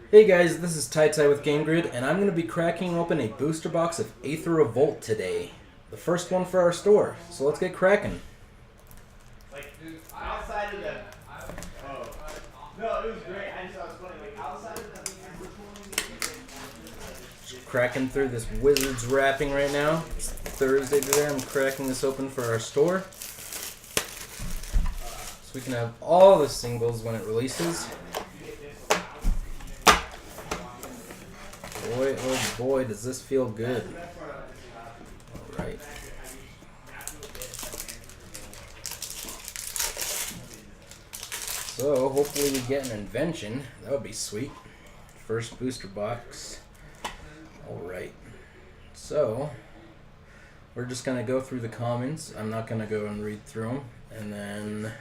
Hey guys, this is Tai Tai with Game Grid, and I'm going to be cracking open a booster box of Aether Revolt today. The first one for our store, so let's get cracking. Like outside of the no, it was great. I just thought it was funny. Like outside of the Just cracking through this Wizards wrapping right now. It's Thursday today, I'm cracking this open for our store. So we can have all the singles when it releases. Boy, oh boy, does this feel good. Alright. So, hopefully we get an invention. That would be sweet. First booster box. Alright. So, we're just going to go through the commons. I'm not going to go and read through them. And then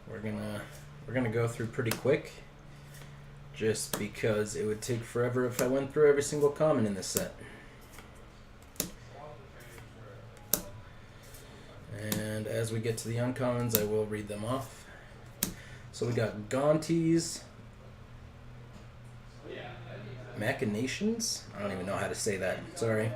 we're gonna go through pretty quick. Just because it would take forever if I went through every single common in this set. And as we get to the uncommons, I will read them off. So we got Gonti's Machinations? I don't even know how to say that. Sorry.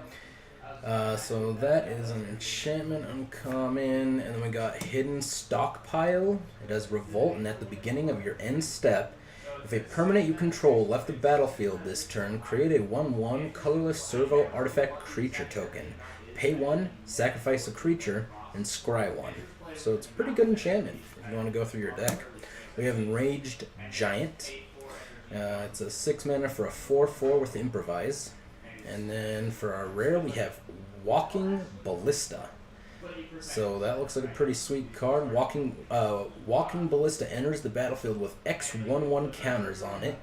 So that is an enchantment uncommon. And then we got Hidden Stockpile. It has Revolt, and at the beginning of your end step, if a permanent you control left the battlefield this turn, create a 1/1 colorless servo artifact creature token. Pay 1, sacrifice a creature, and scry 1. So it's a pretty good enchantment if you want to go through your deck. We have Enraged Giant. It's a 6 mana for a 4/4 with Improvise. And then for our rare, we have Walking Ballista. So that looks like a pretty sweet card. Walking Ballista enters the battlefield with X/1/1 counters on it.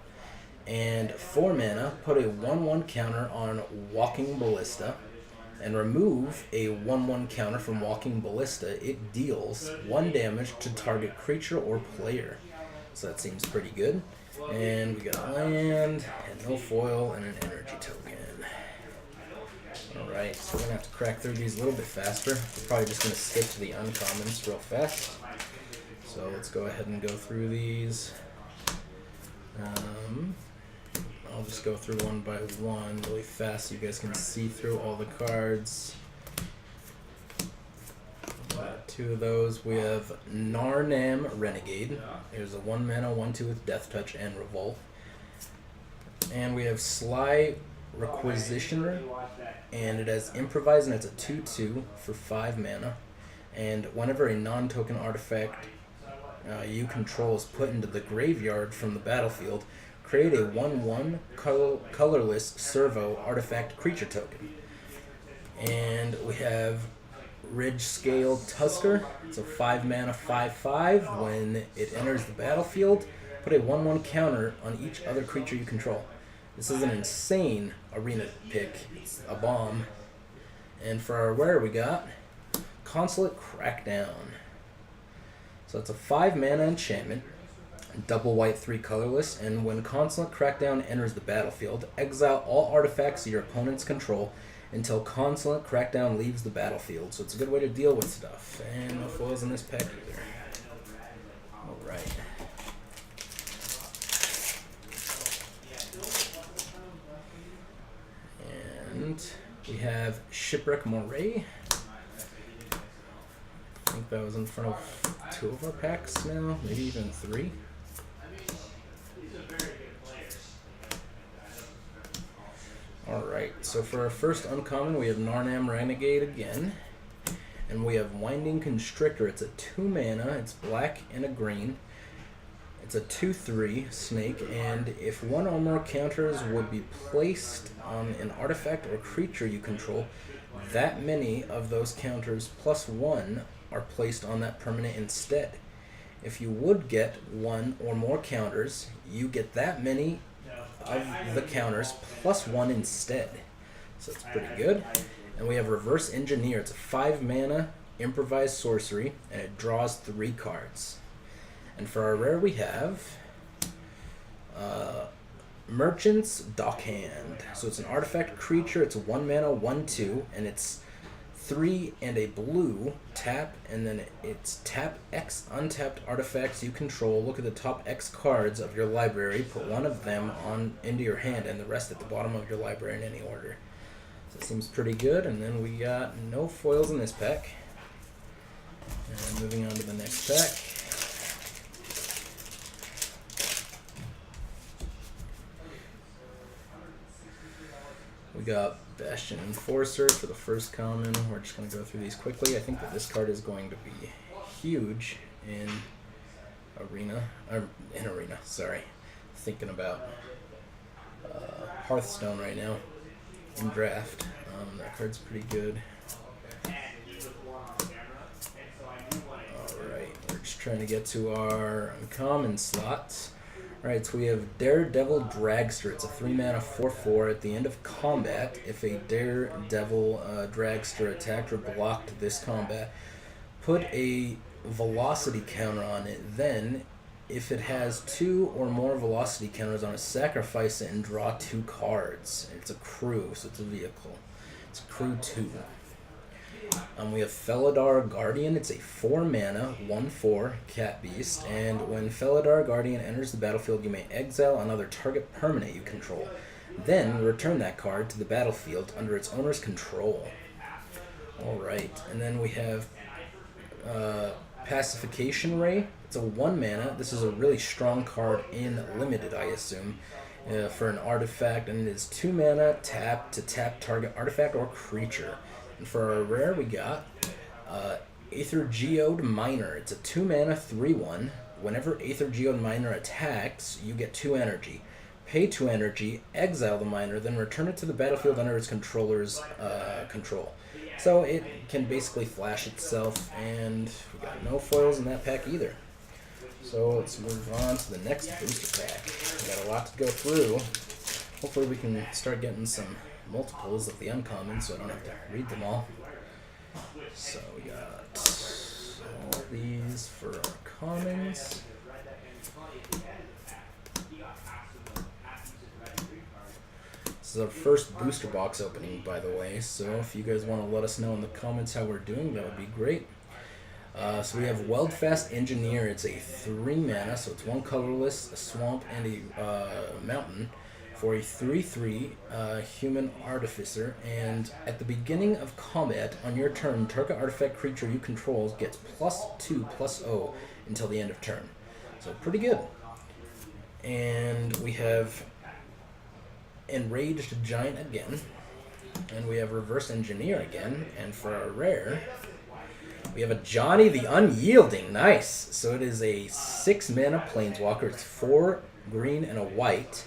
And 4 mana, put a 1/1 counter on Walking Ballista. And remove a 1/1 counter from Walking Ballista. It deals 1 damage to target creature or player. So that seems pretty good. And we got a land, and no foil, and an energy token. Alright, so we're going to have to crack through these a little bit faster. We're probably just going to skip to the uncommons real fast. So let's go ahead and go through these. I'll just go through one by one really fast so you guys can see through all the cards. Two of those. We have Narnam Renegade. There's a 1 mana 1/2 with Death Touch and Revolt. And we have Sly Requisitioner, and it has Improvise, and it's a 2/2 for 5 mana. And whenever a non-token artifact you control is put into the graveyard from the battlefield, create a 1/1 colorless servo artifact creature token. And we have Ridge Scale Tusker. It's a 5 mana 5/5. When it enters the battlefield, put a 1/1 counter on each other creature you control. This is an insane arena pick. It's a bomb. And for our rare, we got Consulate Crackdown. So it's a 5 mana enchantment, double white 3 colorless, and when Consulate Crackdown enters the battlefield, exile all artifacts your opponents control until Consulate Crackdown leaves the battlefield. So it's a good way to deal with stuff. And no foils in this pack either. Alright. And we have Shipwreck Moray. I think that was in front of 2 of our packs now, maybe even 3. Alright, so for our first uncommon, we have Narnam Renegade again. And we have Winding Constrictor. It's a 2 mana, it's black and a green. It's a 2/3 snake, and if 1 or more counters would be placed on an artifact or creature you control, that many of those counters plus 1 are placed on that permanent instead. If you would get 1 or more counters, you get that many of the counters plus 1 instead. So it's pretty good. And we have Reverse Engineer. It's a 5 mana improvised sorcery, and it draws 3 cards. And for our rare, we have Merchant's Dockhand. So it's an artifact creature. It's a 1 mana 1/2, and it's 3 and a blue, tap, and then it's tap X untapped artifacts you control. Look at the top X cards of your library. Put one of them on into your hand and the rest at the bottom of your library in any order. So it seems pretty good. And then we got no foils in this pack. And moving on to the next pack. We got Bastion Enforcer for the first common. We're just going to go through these quickly. I think that this card is going to be huge in Arena. Sorry. Thinking about Hearthstone right now in Draft. That card's pretty good. Alright, we're just trying to get to our uncommon slots. Alright, so we have Daredevil Dragster. It's a 3-mana 4/4. At the end of combat, if a Daredevil Dragster attacked or blocked this combat, put a velocity counter on it. Then, if it has 2 or more velocity counters on it, sacrifice it and draw 2 cards. It's a crew, so it's a vehicle. It's a crew 2. We have Felidar Guardian. It's a 4-mana 1/4 cat beast, and when Felidar Guardian enters the battlefield, you may exile another target permanent you control. Then return that card to the battlefield under its owner's control. Alright, and then we have Pacification Ray. It's a 1-mana. This is a really strong card in Limited, I assume, for an artifact, and it is 2-mana, tap to tap target artifact or creature. And for our rare, we got Aether Geode Miner. It's a 2-mana 3/1. Whenever Aether Geode Miner attacks, you get 2 energy. Pay 2 energy, exile the miner, then return it to the battlefield under its controller's control. So it can basically flash itself, and we got no foils in that pack either. So let's move on to the next booster pack. We got a lot to go through. Hopefully we can start getting some multiples of the uncommon so I don't have to read them all. So we got all these for our commons. This is our first booster box opening, by the way, so if you guys want to let us know in the comments how we're doing, that would be great. So we have Weldfast Engineer. It's a 3-mana, so it's 1 colorless, a swamp, and a mountain for a 3/3 human artificer. And at the beginning of combat, on your turn, target artifact creature you control gets +2/+0 until the end of turn. So pretty good. And we have Enraged Giant again. And we have Reverse Engineer again. And for our rare, we have a Johnny the Unyielding. Nice. So it is a 6-mana planeswalker. It's 4 green and a white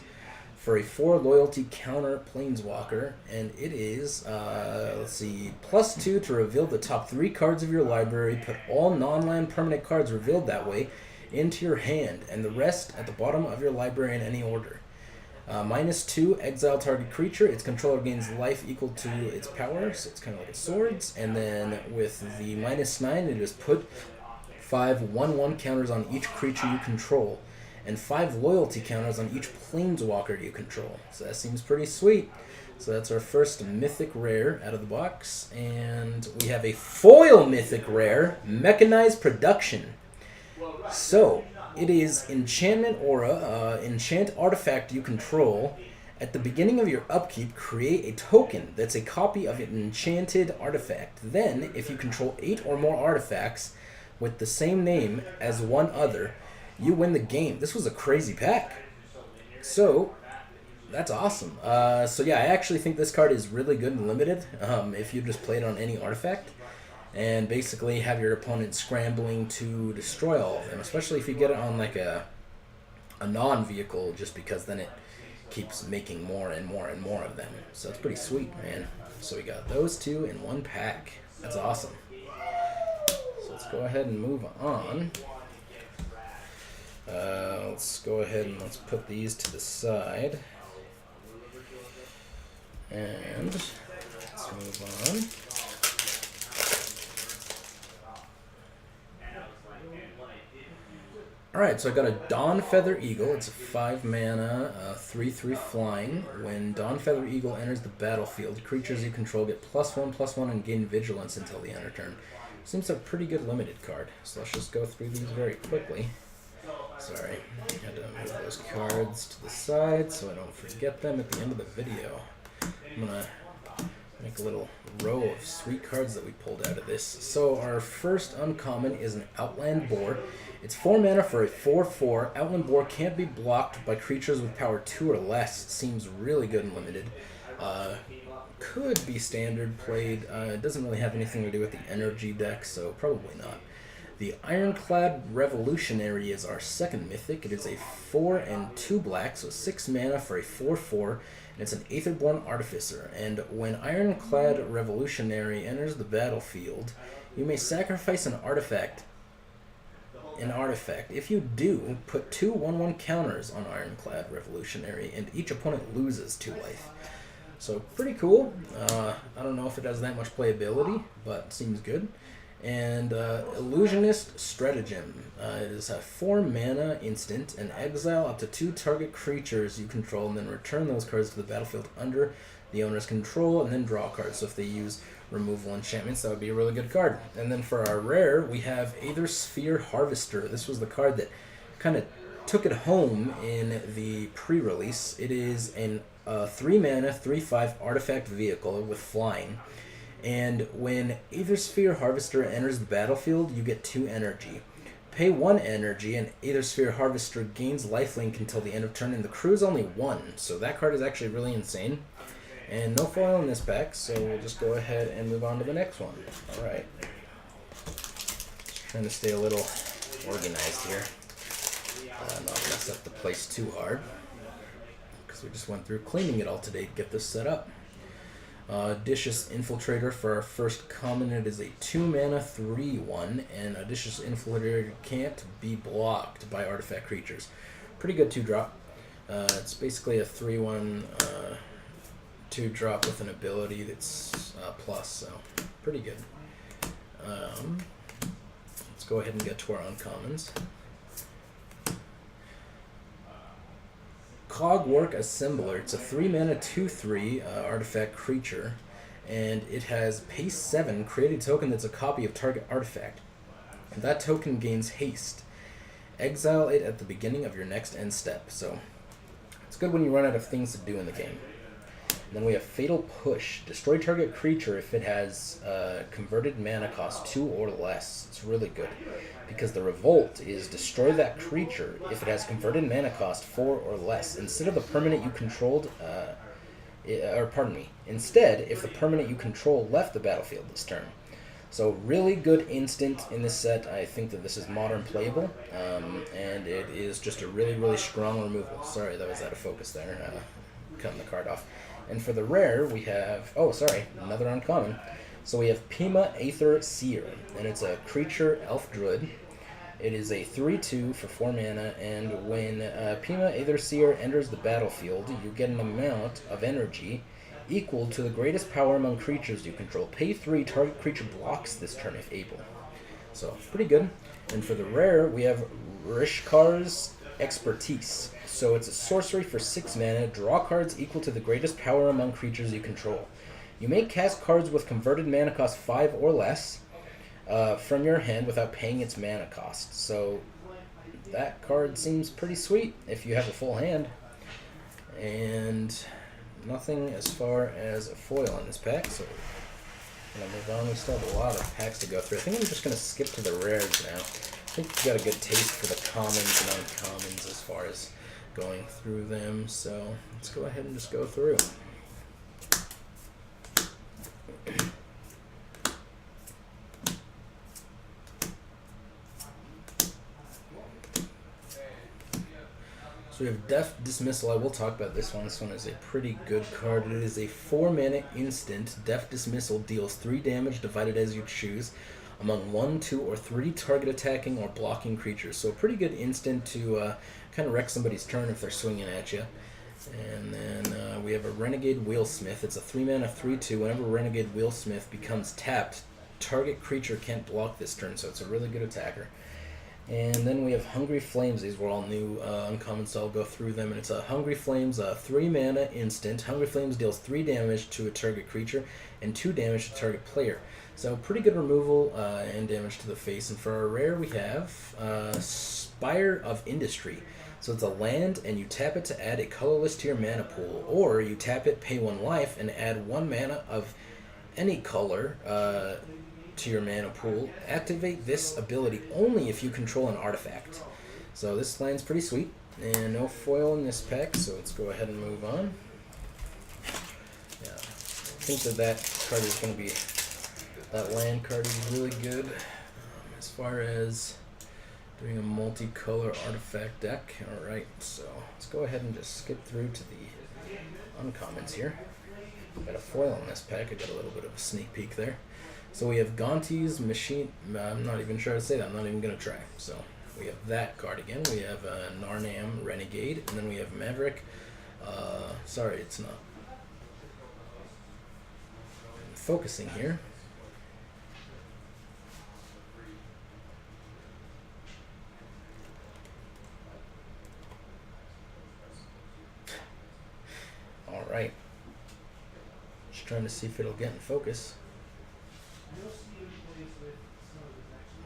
for a 4 loyalty counter planeswalker. And it is, let's see, +2 to reveal the top 3 cards of your library. Put all non-land permanent cards revealed that way into your hand, and the rest at the bottom of your library in any order. -2, exile target creature. Its controller gains life equal to its power, so it's kind of like a swords. And then with the -9, it is put 5 1/1 counters on each creature you control, and 5 loyalty counters on each planeswalker you control. So that seems pretty sweet. So that's our first mythic rare out of the box. And we have a foil mythic rare, Mechanized Production. So it is Enchantment Aura, enchant artifact you control. At the beginning of your upkeep, create a token that's a copy of an enchanted artifact. Then, if you control 8 or more artifacts with the same name as one other, you win the game. This was a crazy pack. So, that's awesome. So yeah, I actually think this card is really good and limited if you just play it on any artifact. And basically have your opponent scrambling to destroy all of them, especially if you get it on like a non-vehicle, just because then it keeps making more and more and more of them. So it's pretty sweet, man. So we got those 2 in 1 pack. That's awesome. So let's go ahead and move on. Let's go ahead and let's put these to the side. And let's move on. Alright, so I got a Dawn Feather Eagle. It's a 5 mana, 3/3 flying. When Dawn Feather Eagle enters the battlefield, creatures you control get +1/+1 and gain vigilance until the end of turn. Seems a pretty good limited card. So let's just go through these very quickly. Sorry, I had to move those cards to the side so I don't forget them at the end of the video. I'm going to make a little row of sweet cards that we pulled out of this. So our first uncommon is an Outland Boar. It's 4 mana for a 4/4. Outland Boar can't be blocked by creatures with power 2 or less. Seems really good and limited. Could be standard played. It doesn't really have anything to do with the energy deck, so probably not. The Ironclad Revolutionary is our second mythic. It is a 4 and 2 black, so 6 mana for a 4/4, and it's an Aetherborn Artificer. And when Ironclad Revolutionary enters the battlefield, you may sacrifice an artifact. If you do, put 2 1/1 counters on Ironclad Revolutionary, and each opponent loses 2 life. So pretty cool. I don't know if it has that much playability, but seems good. And Illusionist Stratagem. It is a 4 mana instant, and exile up to 2 target creatures you control, and then return those cards to the battlefield under the owner's control, and then draw cards. So if they use removal enchantments, that would be a really good card. And then for our rare, we have Aether Sphere Harvester. This was the card that kind of took it home in the pre-release. It is an 3 mana, 3/5 artifact vehicle with flying. And when Aether Sphere Harvester enters the battlefield, you get 2 energy. Pay 1 energy, and Aether Sphere Harvester gains lifelink until the end of turn, and the crew is only 1. So that card is actually really insane. And no foil in this pack, so we'll just go ahead and move on to the next one. Alright. Just trying to stay a little organized here. Not mess up the place too hard, because we just went through cleaning it all today to get this set up. Odysseus Infiltrator for our first common. It is a 2 mana 3/1, and Odysseus Infiltrator can't be blocked by artifact creatures. Pretty good 2-drop. It's basically a 3/1 2-drop with an ability that's plus, so pretty good. Let's go ahead and get to our uncommons. Cogwork Assembler. It's a 3 mana 2/3 artifact creature, and it has pace 7. Create a token that's a copy of target artifact. And that token gains haste. Exile it at the beginning of your next end step. So it's good when you run out of things to do in the game. And then we have Fatal Push. Destroy target creature if it has converted mana cost 2 or less. It's really good, because the Revolt is destroy that creature if it has converted mana cost 4 or less, instead of the permanent you controlled, instead if the permanent you control left the battlefield this turn. So really good instant in this set. I think that this is modern playable, and it is just a really, really strong removal. Sorry, that was out of focus there, cutting the card off. And for the rare, we have, another uncommon. So we have Playmat Aether Seer, and it's a creature elf druid. It is a 3/2 for 4 mana, and when Playmat Aether Seer enters the battlefield, you get an amount of energy equal to the greatest power among creatures you control. Pay 3, target creature blocks this turn if able. So, pretty good. And for the rare, we have Rishkar's Expertise. So it's a sorcery for 6 mana. Draw cards equal to the greatest power among creatures you control. You may cast cards with converted mana cost 5 or less from your hand without paying its mana cost. So that card seems pretty sweet if you have a full hand. And nothing as far as a foil in this pack, so I'm going to move on. We still have a lot of packs to go through. I think I'm just going to skip to the rares now. I think we've got a good taste for the commons and uncommons as far as going through them, so let's go ahead and just go through. So we have Death Dismissal. I will talk about this one. This one is a pretty good card. It is a 4 mana instant. Death Dismissal deals 3 damage divided as you choose among 1, 2, or 3 target attacking or blocking creatures. So a pretty good instant to kind of wreck somebody's turn if they're swinging at you. And then we have a Renegade Wheelsmith. It's a 3 mana 3/2. Whenever Renegade Wheelsmith becomes tapped, target creature can't block this turn, so it's a really good attacker. And then we have Hungry Flames. These were all new uncommon, so I'll go through them. And it's a Hungry Flames, 3 mana instant. Hungry Flames deals 3 damage to a target creature and 2 damage to target player. So pretty good removal and damage to the face. And for our rare, we have Spire of Industry. So it's a land, and you tap it to add a colorless to your mana pool. Or you tap it, pay 1 life, and add 1 mana of any color to your mana pool. Activate this ability only if you control an artifact. So this land's pretty sweet, and no foil in this pack, so let's go ahead and move on. Yeah, I think that card is going to be, that land card is really good as far as doing a multicolor artifact deck. Alright, so let's go ahead and just skip through to the uncommons here. Got a foil in this pack, I got a little bit of a sneak peek there. So we have Gonti's Machine, I'm not even sure how to say that, I'm not even going to try. So we have that card again, we have Narnam Renegade, and then we have Maverick, sorry it's not focusing here. Alright, just trying to see if it'll get in focus.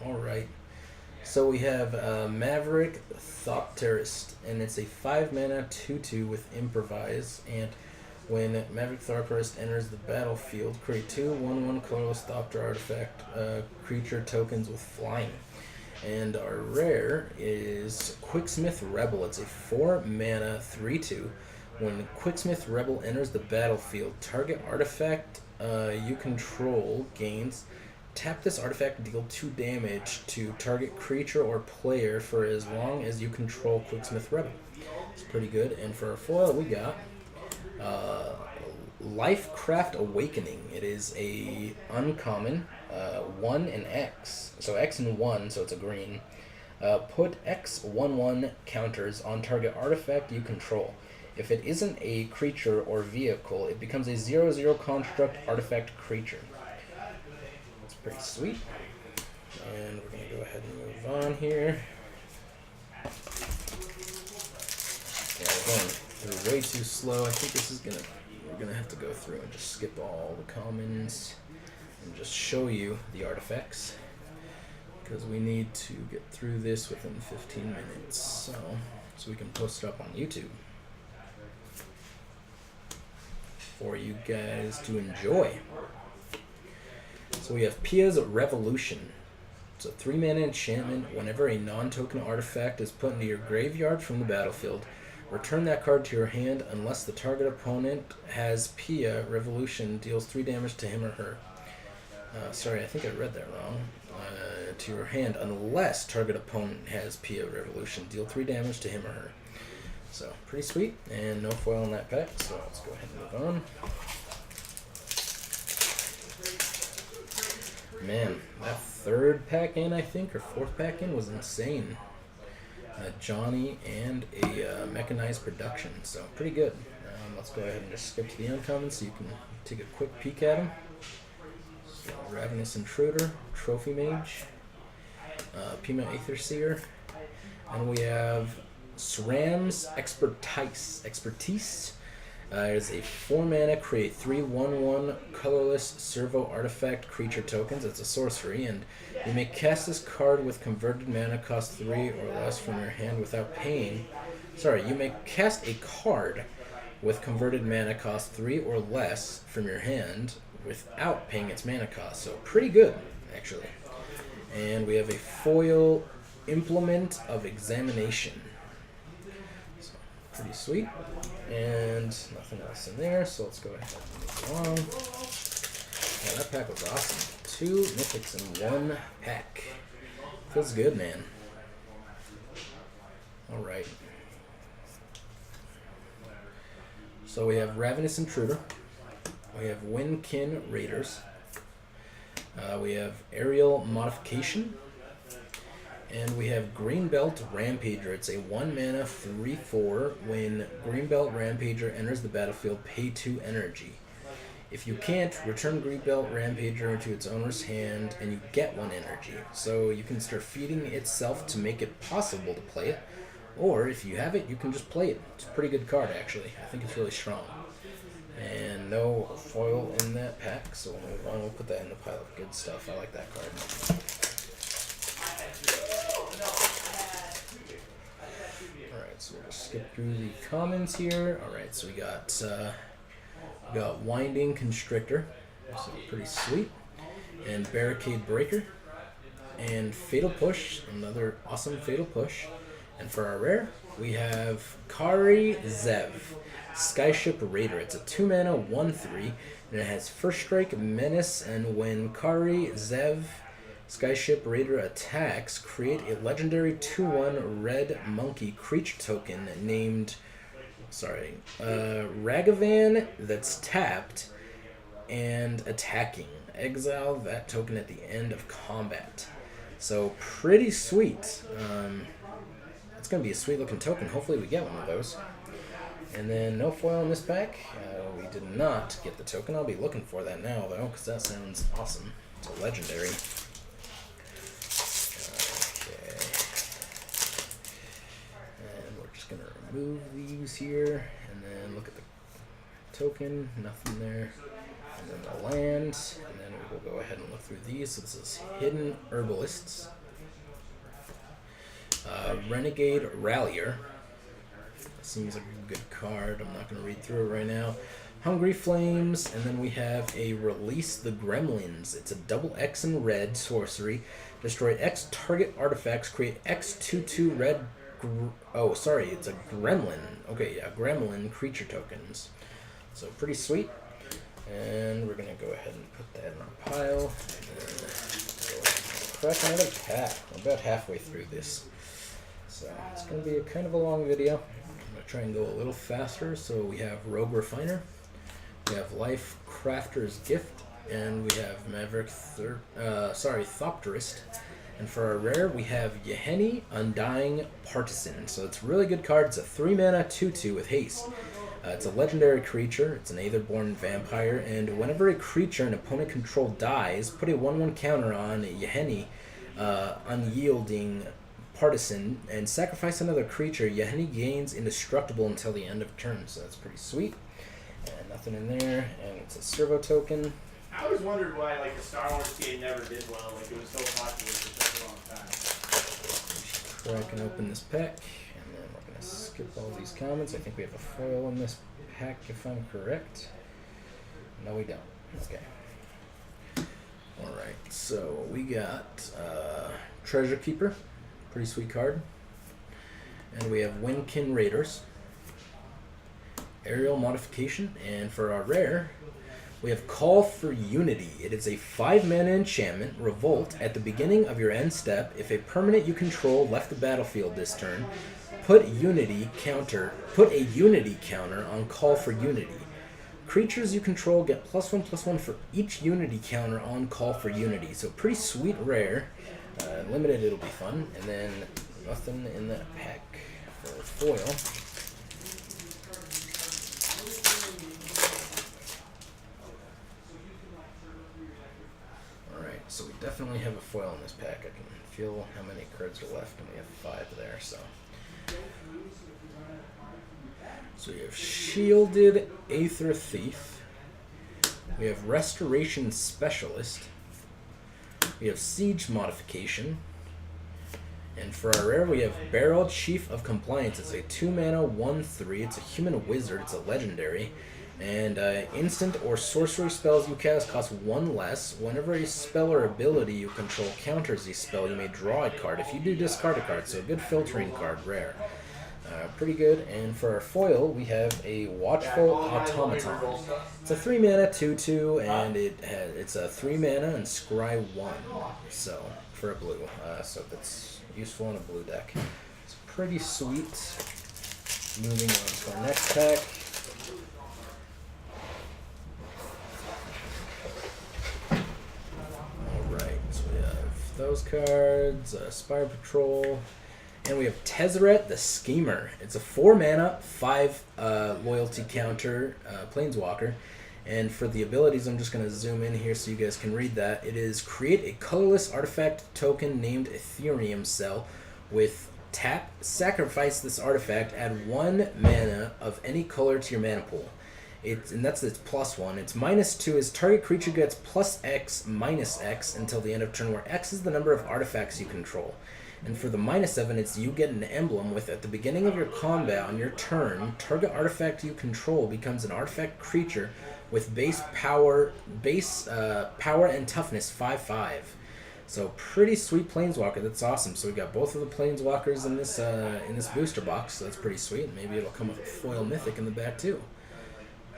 Alright, so we have Maverick Thopterist, and it's a 5 mana 2/2 with Improvise, and when Maverick Thopterist enters the battlefield, create 2 1/1 colorless Thopter artifact creature tokens with flying. And our rare is Quicksmith Rebel. It's a 4 mana 3/2. When Quicksmith Rebel enters the battlefield, target artifact you control gains. Tap this artifact and deal 2 damage to target creature or player for as long as you control Quicksmith Rebel. It's pretty good. And for our foil, we got Lifecraft Awakening. It is a uncommon, 1 and X. So X and 1, so it's a green. Put X 1/1 counters on target artifact you control. If it isn't a creature or vehicle, it becomes a 0/0 construct artifact creature. It's pretty sweet. And we're going to go ahead and move on here. Yeah, we're going through way too slow. I think this is going to, we're going to have to go through and just skip all the commons and just show you the artifacts, because we need to get through this within 15 minutes, so we can post it up on YouTube for you guys to enjoy. So we have Pia's Revolution. It's a 3 mana enchantment. Whenever a non-token artifact is put into your graveyard from the battlefield, return that card to your hand unless the target opponent has Pia. Revolution deals 3 damage to him or her. Sorry, I think I read that wrong. To your hand unless target opponent has Pia Revolution. Deal 3 damage to him or her. So, pretty sweet, and no foil in that pack, so let's go ahead and move on. Man, that 3rd pack in, I think, or 4th pack in was insane. Johnny and a mechanized production, so pretty good. Let's go ahead and just skip to the uncommon so you can take a quick peek at them. So, Ravenous Intruder, Trophy Mage, Playmat Aether Seer, and we have SRAM's Expertise. It is a 4 mana, create 3 1/1 colorless servo artifact creature tokens. It's a sorcery, and you may cast this card with converted mana cost 3 or less from your hand without paying. Sorry, you may cast a card with converted mana cost 3 or less from your hand without paying its mana cost. So pretty good, actually. And we have a foil Implement of Examination. So, pretty sweet. And nothing else in there, so let's go ahead and move along. Yeah, that pack was awesome. 2 mythics in 1 pack. Feels good, man. Alright. So we have Ravenous Intruder. We have Windkin Raiders. We have Aerial Modification. And we have Greenbelt Rampager. It's a 1 mana 3/4. When Greenbelt Rampager enters the battlefield, pay 2 energy. If you can't, return Greedbelt Rampager into its owner's hand, and you get 1 energy. So you can start feeding itself to make it possible to play it, or if you have it, you can just play it. It's a pretty good card, actually. I think it's really strong. And no foil in that pack, so we'll move on. We'll put that in the pile of good stuff. I like that card. Alright, so we'll just skip through the comments here. Alright, so we got Winding Constrictor, so pretty sweet, and Barricade Breaker, and Fatal Push, another awesome Fatal Push. And for our rare, we have Kari Zev, Skyship Raider. It's a 2-mana 1/3, and it has First Strike, Menace, and when Kari Zev, Skyship Raider attacks, create a legendary 2/1 red monkey creature token named Ragavan that's tapped and attacking. Exile that token at the end of combat. So pretty sweet. It's going to be a sweet looking token. Hopefully we get one of those. And then no foil in this pack. We did not get the token. I'll be looking for that now though, because that sounds awesome. It's a legendary. Going to remove these here, and then look at the token, nothing there, and then the land, and then we'll go ahead and look through these. So this is Hidden Herbalists, Renegade Rallier, seems like a good card. I'm not going to read through it right now. Hungry Flames, and then we have a Release the Gremlins. It's a double X and red sorcery. Destroy X target artifacts, create X 2/2 red. It's a gremlin. Okay, yeah, gremlin creature tokens. So pretty sweet. And we're gonna go ahead and put that in our pile. And then crack another pack. We're about halfway through this. So it's gonna be a kind of a long video. I'm gonna try and go a little faster. So we have Rogue Refiner, we have Life Crafter's Gift, and we have Thopterist. And for our rare, we have Yeheni Undying Partisan. So it's a really good card. It's a 3-mana 2/2 with haste. It's a legendary creature. It's an Aetherborn vampire. And whenever a creature an opponent control dies, put a 1/1 counter on Yeheni Unyielding Partisan and sacrifice another creature. Yeheni gains indestructible until the end of turn. So that's pretty sweet. And nothing in there. And it's a servo token. I always wondered why, like, the Star Wars game never did well. Like, it was so popular for such a long time. Cracking open this pack, and then we're going to skip all these comments. I think we have a foil in this pack, if I'm correct. No, we don't. Okay. Alright, so we got Treasure Keeper. Pretty sweet card. And we have Windkin Raiders. Aerial Modification. And for our rare, we have Call for Unity. It is a 5-mana enchantment, Revolt. At the beginning of your end step, if a permanent you control left the battlefield this turn, put a Unity counter on Call for Unity. Creatures you control get +1/+1 for each Unity counter on Call for Unity. So pretty sweet rare. Limited, it'll be fun. And then nothing in that pack for foil. So we definitely have a foil in this pack. I can feel how many cards are left, and we have 5 there. So we have Shielded Aether Thief. We have Restoration Specialist. We have Siege Modification. And for our rare, we have Barrel Chief of Compliance. It's a 2-mana 1/3. It's a human wizard. It's a legendary. And instant or sorcery spells you cast cost 1 less. Whenever a spell or ability you control counters a spell, you may draw a card. If you do, discard a card. So a good filtering card, rare. Pretty good. And for our foil, we have a Watchful Automaton. It's a 3-mana 2/2, and it's a 3-mana and scry 1. So for a blue, so that's useful in a blue deck. It's pretty sweet. Moving on to our next pack. Those cards, Spire Patrol, and we have Tezzeret the Schemer. It's a 4-mana, 5 loyalty counter, Planeswalker, And for the abilities, I'm just going to zoom in here so you guys can read that. It is create a colorless artifact token named Ethereum Cell with tap, sacrifice this artifact, add 1 mana of any color to your mana pool. And that's its +1. Its -2 is target creature gets +X, -X until the end of turn, where X is the number of artifacts you control. And for the -7, it's you get an emblem with at the beginning of your combat on your turn, target artifact you control becomes an artifact creature with base power and toughness 5/5. So pretty sweet planeswalker. That's awesome. So we got both of the planeswalkers in this booster box. So that's pretty sweet. Maybe it'll come with a foil mythic in the back too.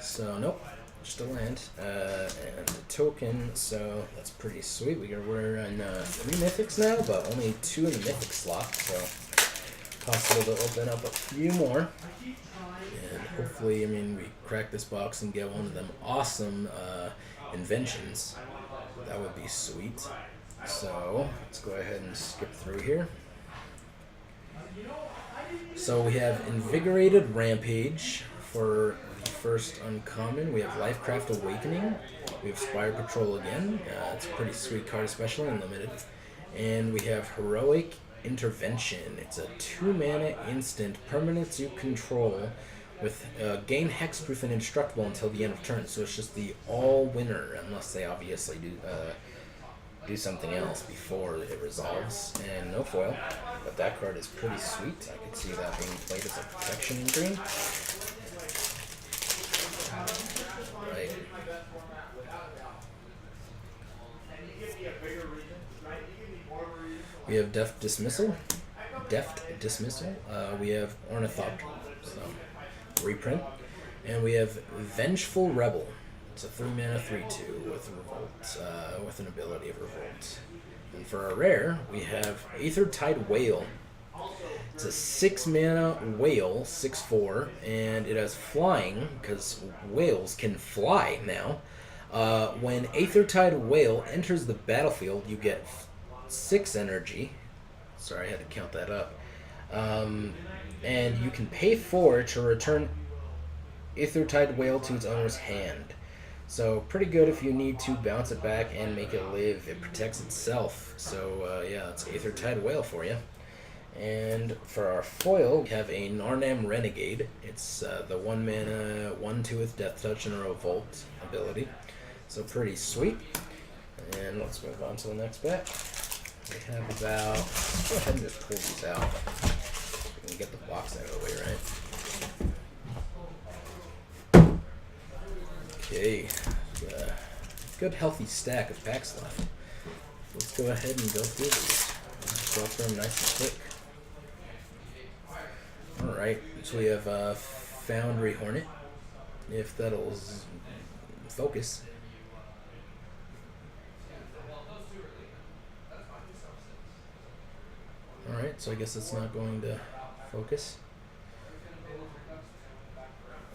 So nope, just a land and a token. So that's pretty sweet. We're in 3 mythics now, but only 2 in the mythic slot. So possible to open up a few more. And hopefully, we crack this box and get one of them awesome inventions. That would be sweet. So let's go ahead and skip through here. So we have Invigorated Rampage for the first uncommon. We have Lifecraft Awakening. We have Spire Patrol again. It's a pretty sweet card, especially in limited. And we have Heroic Intervention. It's a 2-mana instant permanence you control with gain hexproof and indestructible until the end of turn. So it's just the all-winner, unless they obviously do something else before it resolves. And no foil, but that card is pretty sweet. I could see that being played as a protection in green. Right. We have Deft Dismissal. We have Ornithopter, so reprint. And we have Vengeful Rebel. It's a 3-mana 3/2 with Revolt, with an ability of Revolt. And for our rare, we have Aether Whale. It's a 6-mana whale, 6/4, and it has flying, because whales can fly now. When Aether Whale enters the battlefield, you get 6 energy. Sorry, I had to count that up. And you can pay 4 to return Aether Whale to its owner's hand. So pretty good if you need to bounce it back and make it live. It protects itself. So yeah, it's Aether Whale for you. And for our foil, we have a Narnam Renegade. It's the 1-mana 1/2 with Death Touch and a Revolt ability. So pretty sweet. And let's move on to the next bet. We have about, let's go ahead and just pull these out. We can get the box out of the way, right? Okay. Good healthy stack of packs left. Let's go ahead and go through these. Go through them nice and quick. Alright, so we have Foundry Hornet, if that'll focus. Alright, so I guess it's not going to focus.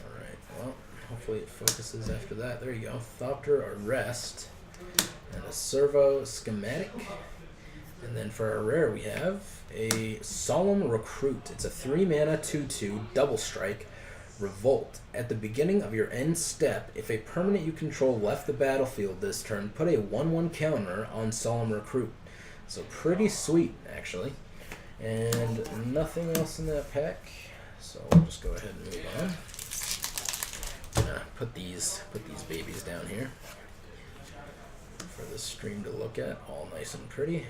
Alright, well, hopefully it focuses after that. There you go. Thopter Arrest, and a Servo Schematic. And then for our rare, we have a Solemn Recruit. It's a 3-mana 2/2 double strike Revolt. At the beginning of your end step, if a permanent you control left the battlefield this turn, put a 1/1 counter on Solemn Recruit. So pretty sweet, actually. And nothing else in that pack. So we'll just go ahead and move on. I'm gonna put these babies down here for the stream to look at, all nice and pretty.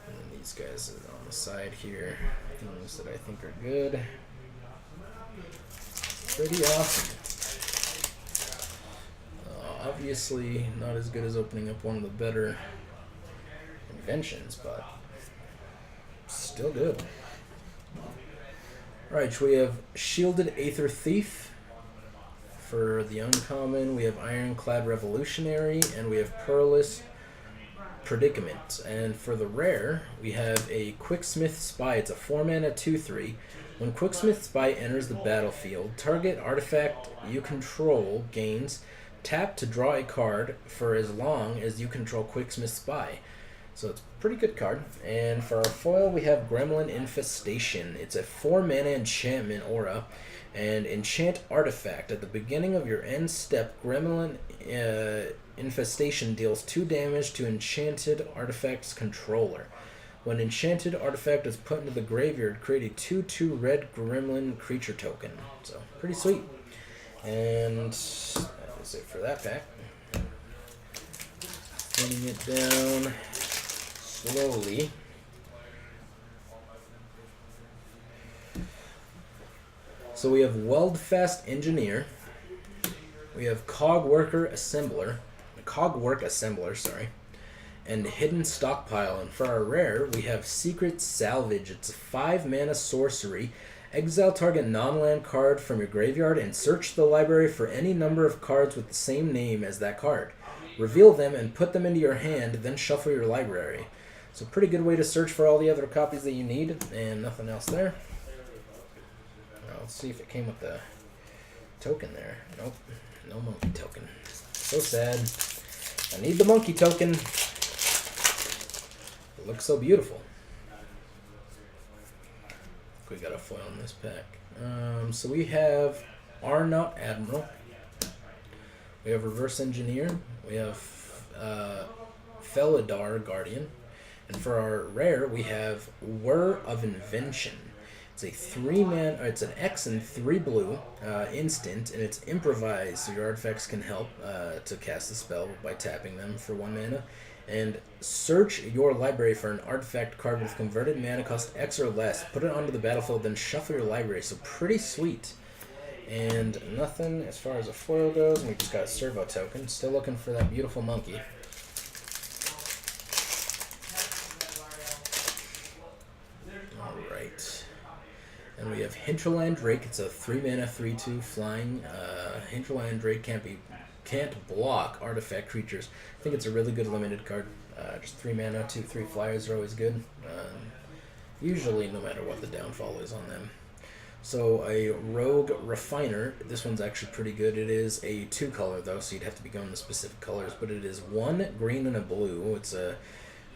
And then these guys are on the side here, things that I think are good. Pretty awesome. Obviously not as good as opening up one of the better inventions, but still good. Alright, so we have Shielded Aether Thief. For the uncommon, we have Ironclad Revolutionary, and we have Perilous Predicament. And for the rare, we have a Quicksmith Spy. It's a 4-mana 2/3. When Quicksmith Spy enters the battlefield, target artifact you control gains tap to draw a card for as long as you control Quicksmith Spy. So it's pretty good card. And for our foil, we have Gremlin Infestation. It's a 4-mana enchantment aura. And enchant artifact. At the beginning of your end step, Gremlin Infestation deals 2 damage to enchanted artifact's controller. When enchanted artifact is put into the graveyard, create a 2/2 red gremlin creature token. So, pretty sweet. And that is it for that pack. Putting it down slowly. So we have Weldfast Engineer. We have Cogwork Assembler, and Hidden Stockpile. And for our rare, we have Secret Salvage. It's a 5-mana sorcery. Exile target non-land card from your graveyard and search the library for any number of cards with the same name as that card. Reveal them and put them into your hand, then shuffle your library. So pretty good way to search for all the other copies that you need, and nothing else there. Now, let's see if it came with the token there. Nope, no monkey token. So sad. I need the monkey token. It looks so beautiful. We got a foil in this pack. So we have Arnaut Admiral. We have Reverse Engineer. We have Felidar Guardian. And for our rare, we have Whir of Invention. It's a 3-man, or it's an X and 3 blue instant, and it's improvised, so your artifacts can help to cast the spell by tapping them for 1 mana. And search your library for an artifact card with converted mana cost X or less. Put it onto the battlefield, then shuffle your library. So pretty sweet. And nothing as far as a foil goes. And we just got a servo token. Still looking for that beautiful monkey. Alright. And we have Hinterland Drake. It's a 3-mana 3/2 flying. Hinterland Drake can't block artifact creatures. I think it's a really good limited card. Just 3 mana, 2/3 flyers are always good. Usually, no matter what the downfall is on them. So a Rogue Refiner. This one's actually pretty good. It is a 2-color though, so you'd have to be going to specific colors. But it is 1 green and a blue. It's a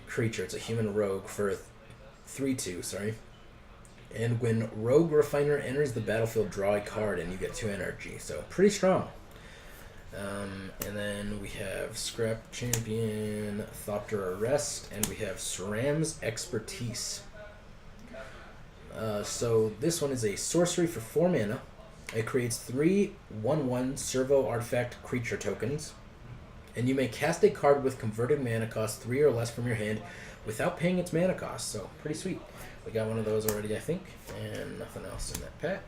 creature. It's a human rogue for 3/2. Sorry. And when Rogue Refiner enters the battlefield, draw a card, and you get 2 energy. So pretty strong. And then we have Scrap Champion, Thopter Arrest, and we have SRAM's Expertise. So this one is a sorcery for 4 mana. It creates 3 1/1 servo artifact creature tokens. And you may cast a card with converted mana cost 3 or less from your hand without paying its mana cost. So pretty sweet. We got one of those already, I think, and nothing else in that pack.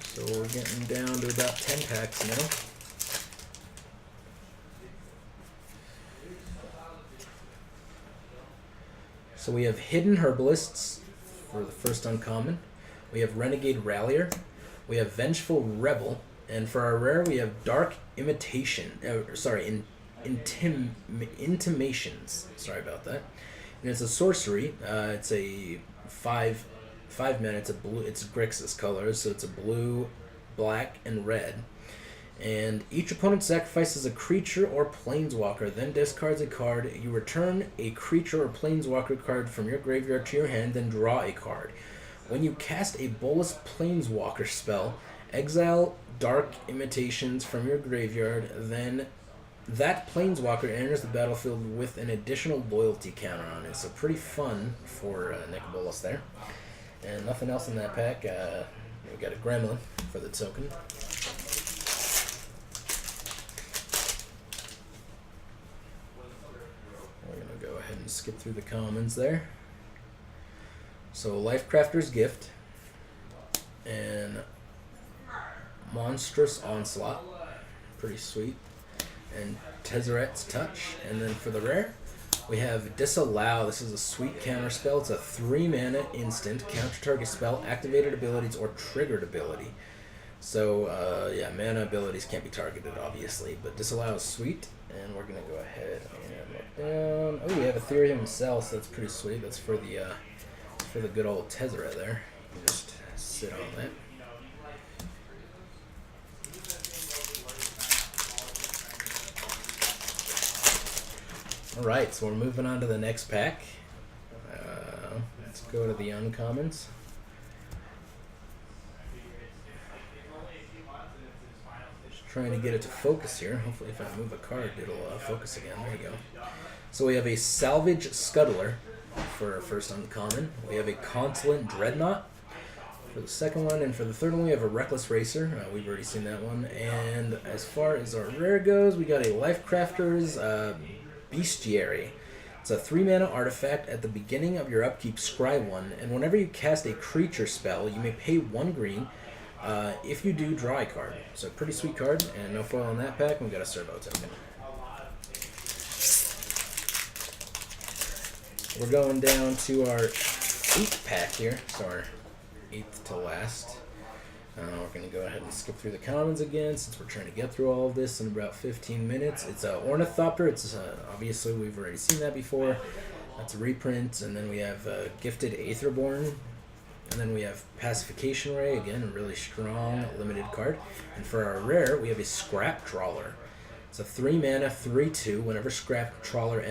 So we're getting down to about 10 packs now. So we have Hidden Herbalists for the first uncommon. We have Renegade Rallier. We have Vengeful Rebel. And for our rare, we have Dark Imitation. Intimations. Sorry about that. And it's a sorcery. It's a 5 mana. It's a blue. It's Grixis colors, so it's a blue, black, and red. And each opponent sacrifices a creature or planeswalker, then discards a card. You return a creature or planeswalker card from your graveyard to your hand, then draw a card. When you cast a Bolas Planeswalker spell, exile Dark Imitations from your graveyard, then that planeswalker enters the battlefield with an additional loyalty counter on it. So pretty fun for Nick Bolas there. And nothing else in that pack. We got a Gremlin for the token. We're going to go ahead and skip through the commons there. So Lifecrafter's Gift and Monstrous Onslaught. Pretty sweet. And Tezzeret's Touch. And then for the rare, we have Disallow. This is a sweet counter spell. It's a 3 mana instant. Counter target spell, activated abilities, or triggered ability. So, yeah, mana abilities can't be targeted, obviously. But Disallow is sweet. And we're going to go ahead and look down. Oh, we have Ethereum Cell, so that's pretty sweet. That's for the good old Tezzeret there. You can just sit on that. Alright, so we're moving on to the next pack. go to the uncommons. Just trying to get it to focus here. Hopefully if I move a card, it'll focus again. There you go. So we have a Salvage Scuttler for our first uncommon. We have a Consulate Dreadnought for the second one, and for the third one we have a Reckless Racer. We've already seen that one. And as far as our rare goes, we got a Lifecrafter's Bestiary. It's a 3-mana artifact. At the beginning of your upkeep, scry 1, and whenever you cast a creature spell, you may pay 1 green. If you do, draw a card. So pretty sweet card, and no foil on that pack, and we got a servo token. We're going down to our 8th pack here, so our 8th to last. We're going to go ahead and skip through the commons again since we're trying to get through all of this in about 15 minutes. It's a Ornithopter. It's obviously we've already seen that before. That's a reprint, and then we have Gifted Aetherborn, and then we have Pacification Ray, again a really strong limited card. And for our rare, we have a Scrap Trawler. It's a 3-mana 3/2. Whenever Scrap Trawler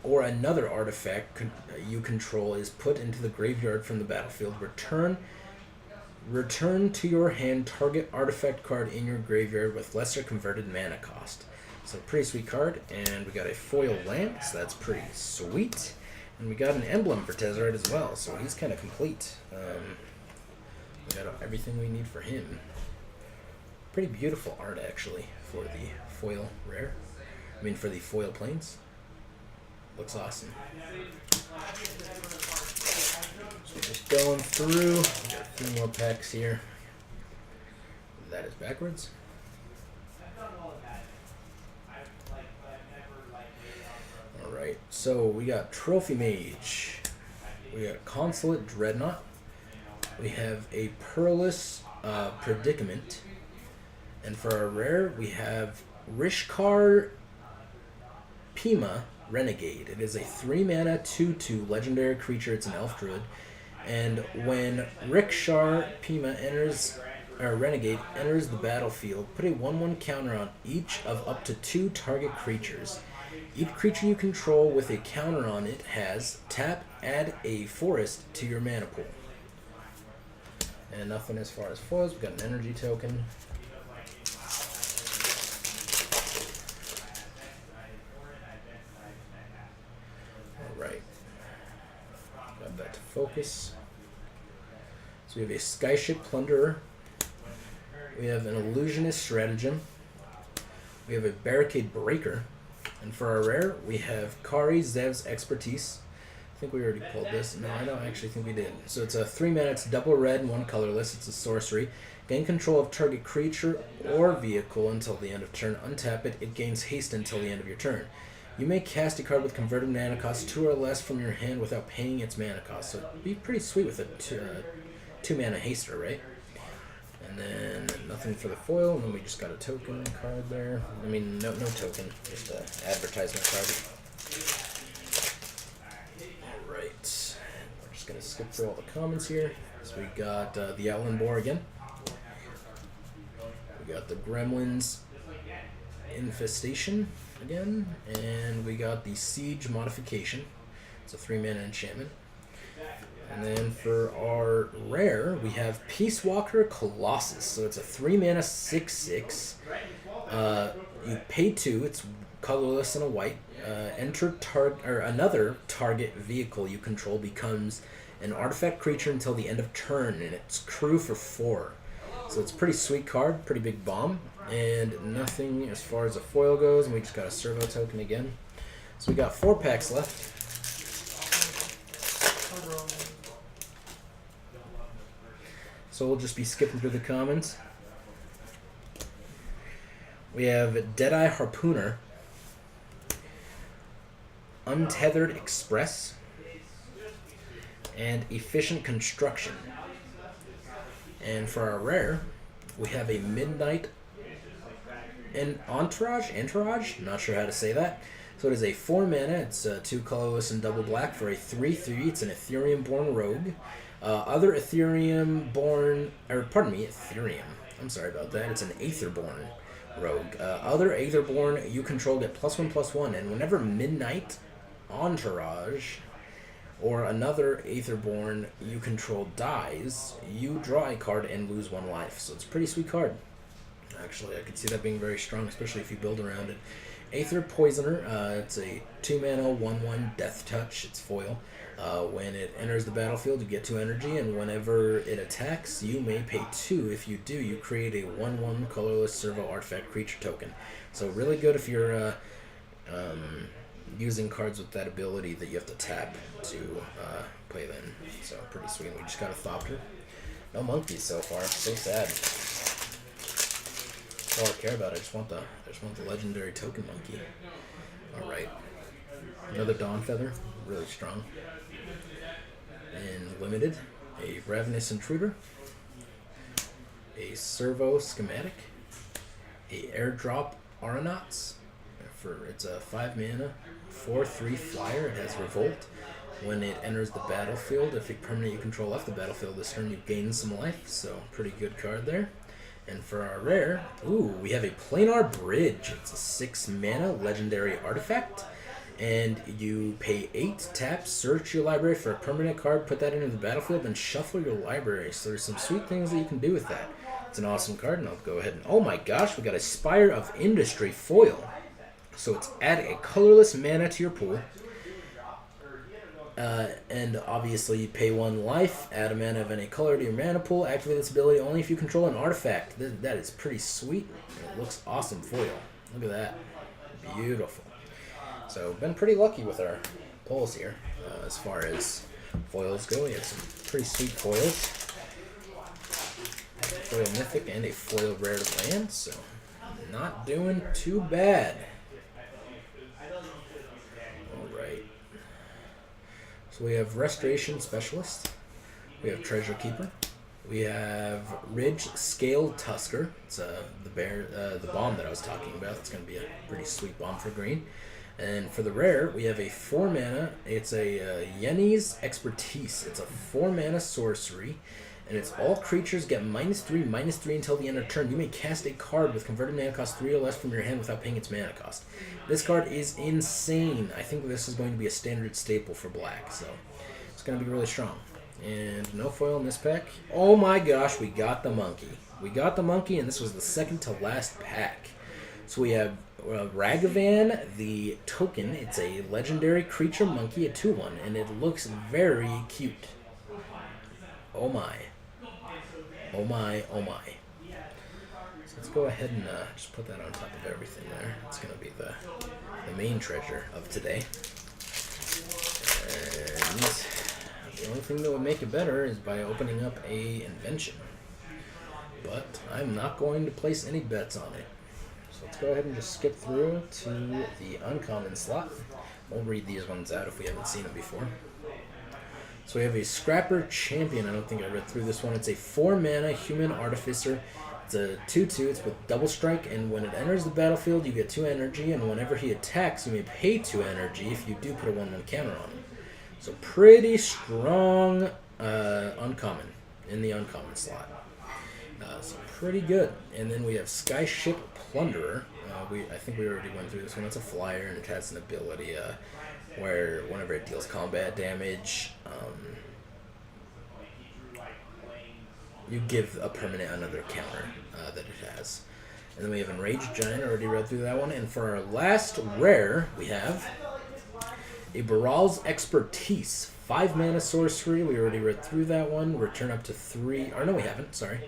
or another artifact you control is put into the graveyard from the battlefield, return to your hand target artifact card in your graveyard with lesser converted mana cost. So pretty sweet card, and we got a foil land, so that's pretty sweet. And we got an emblem for Tezzeret as well, so he's kind of complete. We got everything we need for him. Pretty beautiful art, actually, for the foil rare. I mean, for the foil planes. Looks awesome. So just going through. We got a few more packs here. That is backwards. Alright, so we got Trophy Mage. We got Consulate Dreadnought. We have a Perilous Predicament. And for our rare, we have Rishkar Pima Renegade. It is a 3-mana 2/2 legendary creature. It's an elf druid. And when Rishkar Pima Renegade enters the battlefield, put a 1/1 counter on each of up to 2 target creatures. Each creature you control with a counter on it has tap, add a forest to your mana pool. And nothing as far as foils. We've got an energy token. Alright. Got that to focus. So we have a Skyship Plunderer. We have an Illusionist Stratagem. We have a Barricade Breaker. And for our rare, we have Kari Zev's Expertise. I think we already pulled this. No, I don't actually think we did. So it's a 3-mana, it's double red and 1 colorless. It's a sorcery. Gain control of target creature or vehicle until the end of turn. Untap it. It gains haste until the end of your turn. You may cast a card with converted mana cost 2 or less from your hand without paying its mana cost. So it'd be pretty sweet with a 2-mana haster, right? And then nothing for the foil, and then we just got a token card there. I mean, no token, just an advertisement card. Alright, we're just going to skip through all the comments here. So we got the Outland Boar again. We got the Gremlins Infestation again. And we got the Siege Modification. It's a 3-mana enchantment. And then for our rare, we have Peace Walker Colossus. So it's a 3-mana 6/6. You pay 2. It's colorless and a white. Enter another target vehicle you control becomes an artifact creature until the end of turn, and it's crew for 4. So it's a pretty sweet card, pretty big bomb, and nothing as far as a foil goes. And we just got a servo token again. So we got 4 packs left. So we'll just be skipping through the comments. We have Deadeye Harpooner, Untethered Express, and Efficient Construction. And for our rare, we have a Midnight Entourage? Not sure how to say that. So it is a 4-mana, it's 2 colorless and double black for a 3/3. It's an Ethereum-born rogue. Other Ethereum. I'm sorry about that. It's an Aether-born rogue. Other Aether-born you control get +1/+1, and whenever Midnight Entourage or another Aetherborn you control dies, you draw a card and lose 1 life. So it's a pretty sweet card. Actually, I could see that being very strong, especially if you build around it. Aether Poisoner, it's a 2 mana, 1/1 Death Touch. It's foil. When it enters the battlefield, you get 2 energy, and whenever it attacks, you may pay 2. If you do, you create a 1/1 colorless servo artifact creature token. So really good if you're using cards with that ability that you have to tap to play them. So pretty sweet. We just got a Thopter. No monkeys so far. So sad. That's all I care about. I just want the legendary token monkey. All right. Another Dawn Feather. Really strong. And limited. A Ravenous Intruder. A Servo Schematic. A Airdrop Aeronauts. It's a 5 mana, 4/3 flyer. It has Revolt. When it enters the battlefield, if a permanent you control left the battlefield this turn, you gain some life. So pretty good card there. And for our rare, we have a Planar Bridge. It's a 6 mana legendary artifact. And you pay 8, tap, search your library for a permanent card, put that into the battlefield, and shuffle your library. So there's some sweet things that you can do with that. It's an awesome card, and I'll go ahead and... Oh my gosh, we got a Spire of Industry foil. So it's add a colorless mana to your pool. And obviously you pay 1 life, add a mana of any color to your mana pool, activate this ability only if you control an artifact. That is pretty sweet. It looks awesome foil. Look at that. Beautiful. So been pretty lucky with our pulls here as far as foils go. We have some pretty sweet foils. Foil mythic and a foil rare to land, so not doing too bad. Alright. So we have Restoration Specialist. We have Treasure Keeper. We have Ridge Scaled Tusker. It's the bomb that I was talking about. It's going to be a pretty sweet bomb for green. And for the rare, we have a 4 mana. It's a Yenny's Expertise. It's a 4 mana sorcery. And it's all creatures get -3/-3 until the end of turn. You may cast a card with converted mana cost 3 or less from your hand without paying its mana cost. This card is insane. I think this is going to be a standard staple for black. So it's going to be really strong. And no foil in this pack. Oh my gosh, we got the monkey. We got the monkey, and this was the second to last pack. So we have Ragavan, the token. It's a legendary creature monkey, a 2/1, and it looks very cute. Oh my. Oh my, oh my. So let's go ahead and just put that on top of everything there. It's going to be the main treasure of today. And the only thing that would make it better is by opening up a invention. But I'm not going to place any bets on it. So let's go ahead and just skip through to the uncommon slot. We'll read these ones out if we haven't seen them before. So we have a Scrapper Champion. I don't think I read through this one. It's a 4 mana Human Artificer. It's a 2/2. It's with double strike, and when it enters the battlefield, you get 2 energy, and whenever he attacks, you may pay 2 energy if you do put a 1/1 counter on him. So pretty strong uncommon in the uncommon slot. So pretty good. And then we have Skyship Plunderer. I think we already went through this one. It's a flyer, and it has an ability where whenever it deals combat damage, you give a permanent another counter that it has. And then we have Enraged Giant. I already read through that one. And for our last rare, we have a Baral's Expertise. 5 mana sorcery. We already read through that one. Return up to 3. Or no, we haven't. Sorry.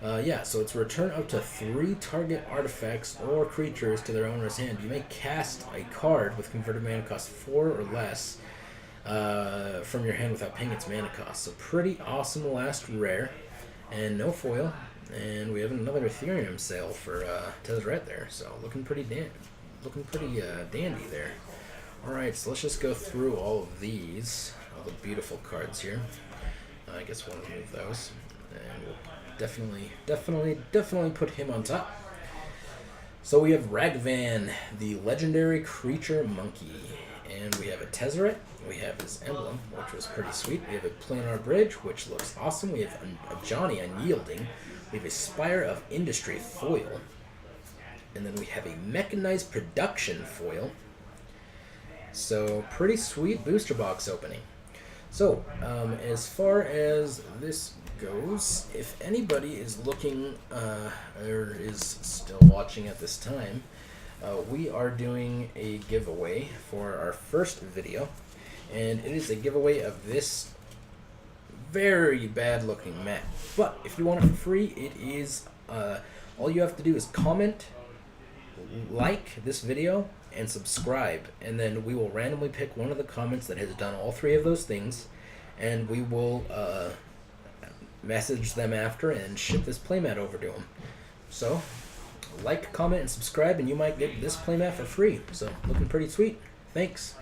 So it's return up to 3 target artifacts or creatures to their owner's hand. You may cast a card with converted mana cost 4 or less from your hand without paying its mana cost. So pretty awesome last rare. And no foil. And we have another Ethereum sale for Tezzeret there. So looking pretty dandy there. Alright, so let's just go through all of these. All the beautiful cards here. I guess we'll remove those. And we'll definitely put him on top. So we have Ragavan, the legendary creature monkey. And we have a Tezzeret. We have his emblem, which was pretty sweet. We have a Planar Bridge, which looks awesome. We have a Johnny Unyielding. We have a Spire of Industry foil. And then we have a Mechanized Production foil. So pretty sweet booster box opening. So, as far as this goes, if anybody is looking or is still watching at this time, we are doing a giveaway for our first video, and it is a giveaway of this very bad looking mat. But if you want it for free, it is all you have to do is comment, like this video, and subscribe, and then we will randomly pick one of the comments that has done all three of those things, and we will message them after and ship this playmat over to them. So like, comment, and subscribe, and you might get this playmat for free. So looking pretty sweet. Thanks.